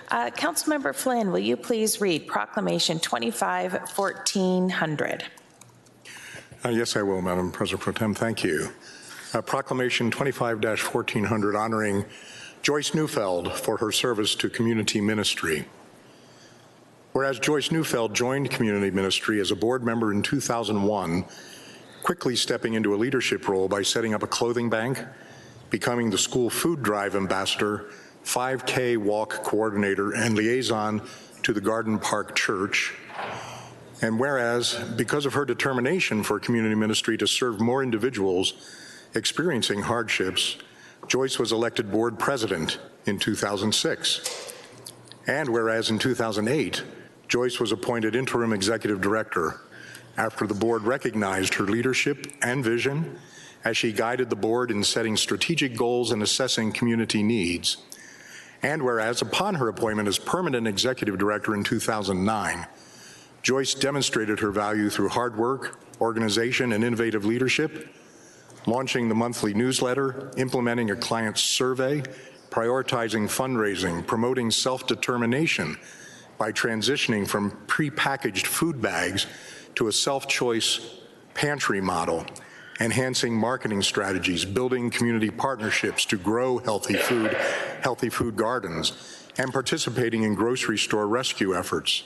Councilmember Flynn, will you please read Proclamation 25-1400? Yes, I will, Madam President Pro Tem. Thank you. Proclamation 25-1400 honoring Joyce Neufeld for her service to community ministry. Whereas Joyce Neufeld joined community ministry as a board member in 2001, quickly stepping into a leadership role by setting up a clothing bank, becoming the school food drive ambassador, 5K walk coordinator, and liaison to the Garden Park Church. And whereas, because of her determination for community ministry to serve more individuals experiencing hardships, Joyce was elected board president in 2006. And whereas in 2008, Joyce was appointed interim executive director after the board recognized her leadership and vision as she guided the board in setting strategic goals and assessing community needs. And whereas upon her appointment as permanent executive director in 2009, Joyce demonstrated her value through hard work, organization, and innovative leadership, launching the monthly newsletter, implementing a client survey, prioritizing fundraising, promoting self-determination by transitioning from pre-packaged food bags to a self-choice pantry model, enhancing marketing strategies, building community partnerships to grow healthy food gardens, and participating in grocery store rescue efforts.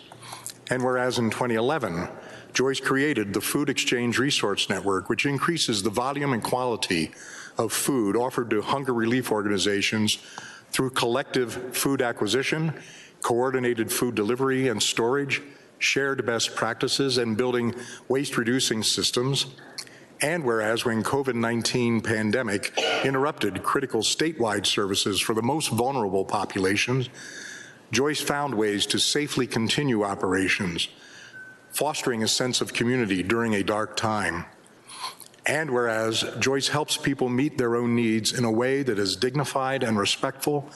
And whereas in 2011, Joyce created the Food Exchange Resource Network, which increases the volume and quality of food offered to hunger relief organizations through collective food acquisition, coordinated food delivery and storage, shared best practices, and building waste-reducing systems. And whereas when COVID-19 pandemic interrupted critical statewide services for the most vulnerable populations, Joyce found ways to safely continue operations, fostering a sense of community during a dark time. And whereas Joyce helps people meet their own needs in a way that is dignified and respectful,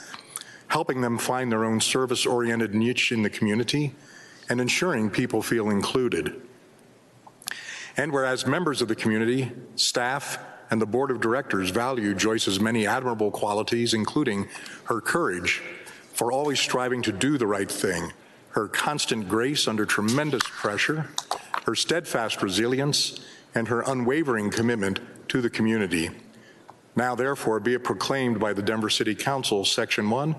helping them find their own service-oriented niche in the community, and ensuring people feel included. And whereas members of the community, staff, and the board of directors value Joyce's many admirable qualities, including her courage for always striving to do the right thing, her constant grace under tremendous pressure, her steadfast resilience, and her unwavering commitment to the community. Now, therefore, be it proclaimed by the Denver City Council, Section 1,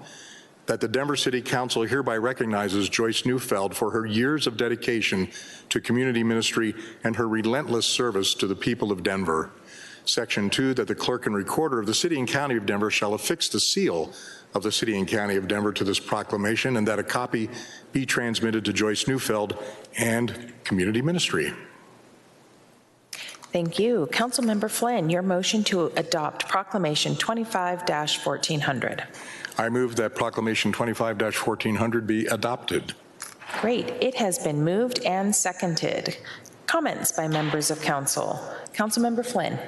that the Denver City Council hereby recognizes Joyce Neufeld for her years of dedication to community ministry and her relentless service to the people of Denver. Section 2, that the clerk and recorder of the City and County of Denver shall affix the seal of the City and County of Denver to this proclamation, and that a copy be transmitted to Joyce Neufeld and community ministry. Thank you. Councilmember Flynn, your motion to adopt Proclamation 25-1400. I move that Proclamation 25-1400 be adopted. Great. It has been moved and seconded. Comments by members of council. Councilmember Flynn.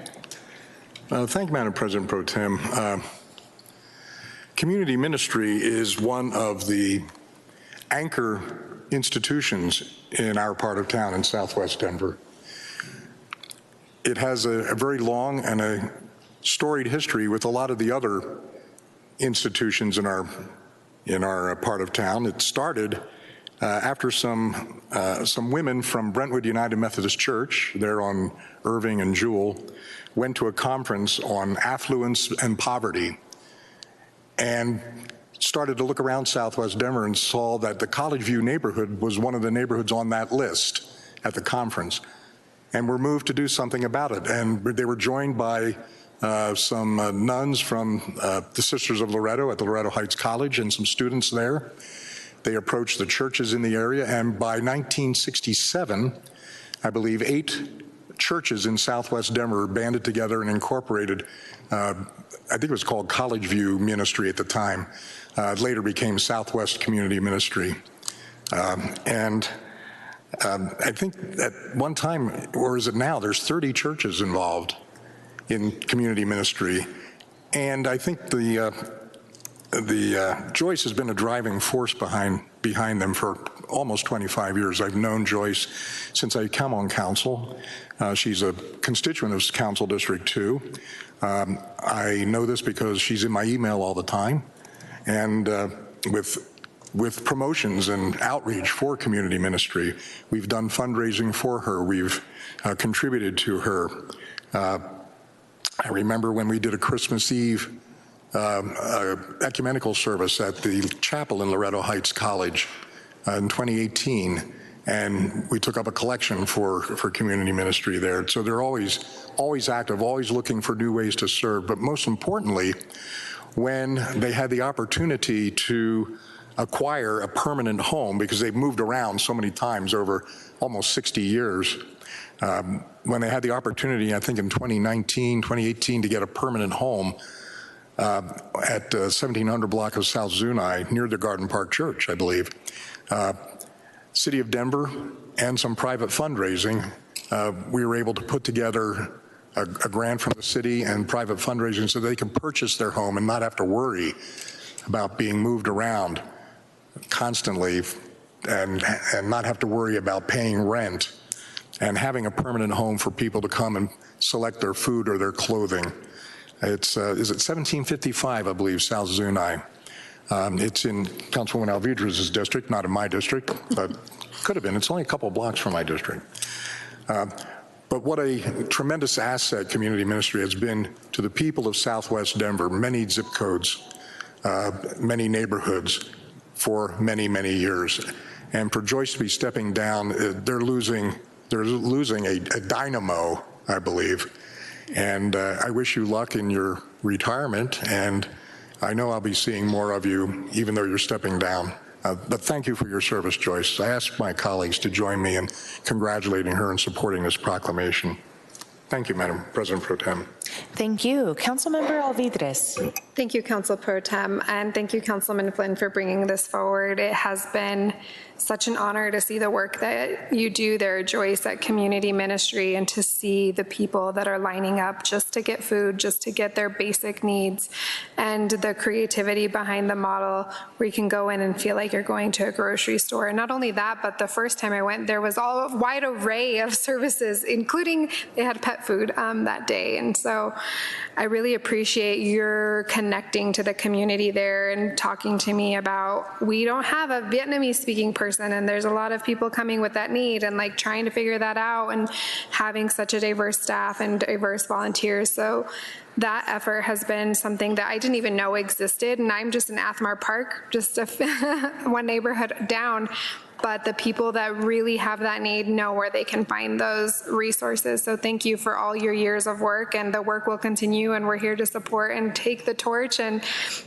Thank you, Madam President Pro Tem. Community ministry is one of the anchor institutions in our part of town in Southwest Denver. It has a very long and a storied history with a lot of the other institutions in our part of town. It started after some women from Brentwood United Methodist Church, there on Irving and Jewel, went to a conference on affluence and poverty, and started to look around Southwest Denver and saw that the College View neighborhood was one of the neighborhoods on that list at the conference, and were moved to do something about it. And they were joined by some nuns from the Sisters of Loretto at the Loretto Heights College and some students there. They approached the churches in the area, and by 1967, I believe 8 churches in Southwest Denver banded together and incorporated, I think it was called College View Ministry at the time. It later became Southwest Community Ministry. I think at one time, or is it now, there's 30 churches involved in community ministry. And I think Joyce has been a driving force behind them for almost 25 years. I've known Joyce since I come on council. She's a constituent of Council District 2. I know this because she's in my email all the time. And with with promotions and outreach for community ministry. We've done fundraising for her. We've contributed to her. I remember when we did a Christmas Eve ecumenical service at the chapel in Loretto Heights College in 2018, and we took up a collection for community ministry there. So they're always active, always looking for new ways to serve. But most importantly, when they had the opportunity to acquire a permanent home, because they've moved around so many times over almost 60 years, when they had the opportunity, I think in 2018, to get a permanent home at 1700 block of South Zuni near the Garden Park Church, I believe. City of Denver and some private fundraising, we were able to put together a grant from the city and private fundraising so they can purchase their home and not have to worry about being moved around constantly and not have to worry about paying rent and having a permanent home for people to come and select their food or their clothing. It's, is it 1755, I believe, South Zuni. It's in Councilwoman Alvidra's district, not in my district, but could have been. It's only a couple of blocks from my district. But what a tremendous asset community ministry has been to the people of Southwest Denver, many zip codes, many neighborhoods for many, many years. And for Joyce to be stepping down, they're losing a dynamo, I believe. And I wish you luck in your retirement, and I know I'll be seeing more of you, even though you're stepping down. But thank you for your service, Joyce. I ask my colleagues to join me in congratulating her and supporting this proclamation. Thank you, Madam President Pro Tem. Thank you. Councilmember Alvidrez. Thank you, Council Pro Tem, and thank you, Councilman Flynn, for bringing this forward. It has been such an honor to see the work that you do there, Joyce, at community ministry, and to see the people that are lining up just to get food, just to get their basic needs, and the creativity behind the model where you can go in and feel like you're going to a grocery store. And not only that, but the first time I went, there was a wide array of services, including they had pet food that day. And so I really appreciate your connecting to the community there and talking to me about, we don't have a Vietnamese speaking person, and there's a lot of people coming with that need, and like trying to figure that out, and having such a diverse staff and diverse volunteers. So that effort has been something that I didn't even know existed, and I'm just in Athmar Park, just one neighborhood down. But the people that really have that need know where they can find those resources. So thank you for all your years of work, and the work will continue, and we're here to support and take the torch and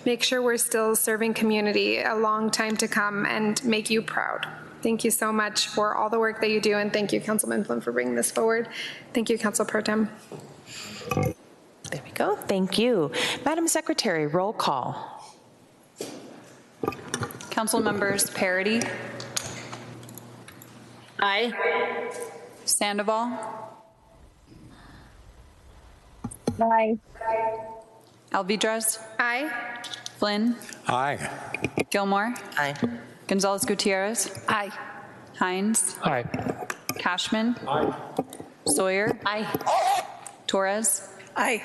make sure we're still serving community a long time to come and make you proud. Thank you so much for all the work that you do, and thank you, Councilman Flynn, for bringing this forward. Thank you, Council Pro Tem. There we go. Thank you. Madam Secretary, roll call. Council members Parity. Aye. Sandoval. Aye. Alvidrez. Aye. Flynn. Aye. Gilmore. Aye. Gonzalez Gutierrez. Aye. Hines. Aye. Cashman. Aye. Sawyer. Aye. Torres. Aye.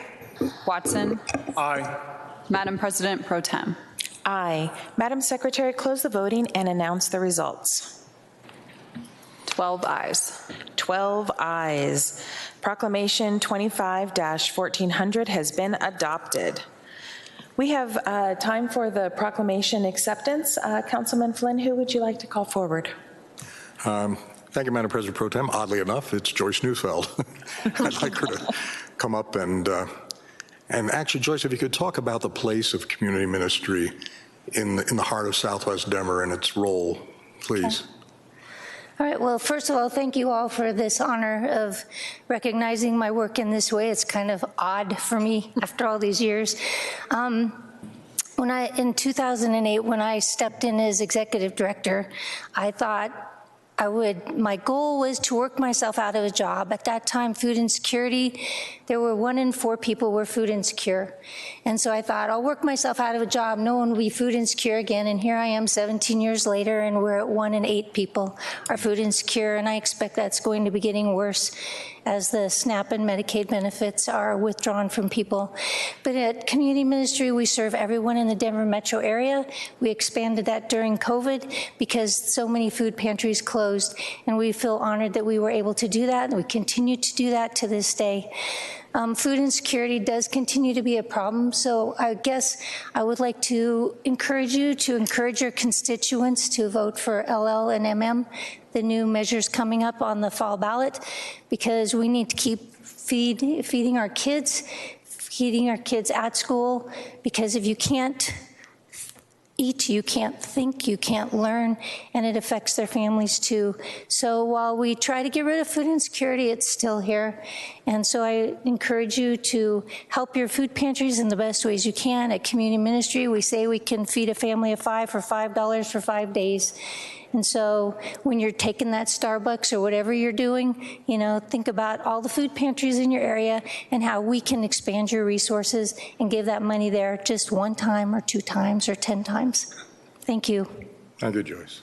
Watson. Aye. Madam President Pro Tem. Aye. Madam Secretary, close the voting and announce the results. 12 ayes. 12 ayes. Proclamation 25-1400 has been adopted. We have time for the proclamation acceptance. Councilman Flynn, who would you like to call forward? Thank you, Madam President Pro Tem. Oddly enough, it's Joyce Neufeld. I'd like her to come up and actually, Joyce, if you could talk about the place of community ministry in the heart of Southwest Denver and its role, please. Okay. All right, well, first of all, thank you all for this honor of recognizing my work in this way. It's kind of odd for me after all these years. In 2008, when I stepped in as executive director, I thought my goal was to work myself out of a job. At that time, food insecurity, there were 1 in 4 people were food insecure. And so I thought, I'll work myself out of a job. No one will be food insecure again. And here I am 17 years later, and we're at 1 in 8 people are food insecure. And I expect that's going to be getting worse. as the SNAP and Medicaid benefits are withdrawn from people. But at Community Ministry, we serve everyone in the Denver metro area. We expanded that during COVID because so many food pantries closed, and we feel honored that we were able to do that, and we continue to do that to this day. Food insecurity does continue to be a problem, so I guess I would like to encourage you to encourage your constituents to vote for LL and MM, the new measures coming up on the fall ballot, because we need to keep feeding our kids at school, because if you can't eat, you can't think, you can't learn, and it affects their families too. So while we try to get rid of food insecurity, it's still here. And so I encourage you to help your food pantries in the best ways you can. At Community Ministry, we say we can feed a family of 5 for $5 for 5 days. And so when you're taking that Starbucks or whatever you're doing, you know, think about all the food pantries in your area and how we can expand your resources and give that money there just 1 time or 2 times or 10 times. Thank you. Thank you, Joyce.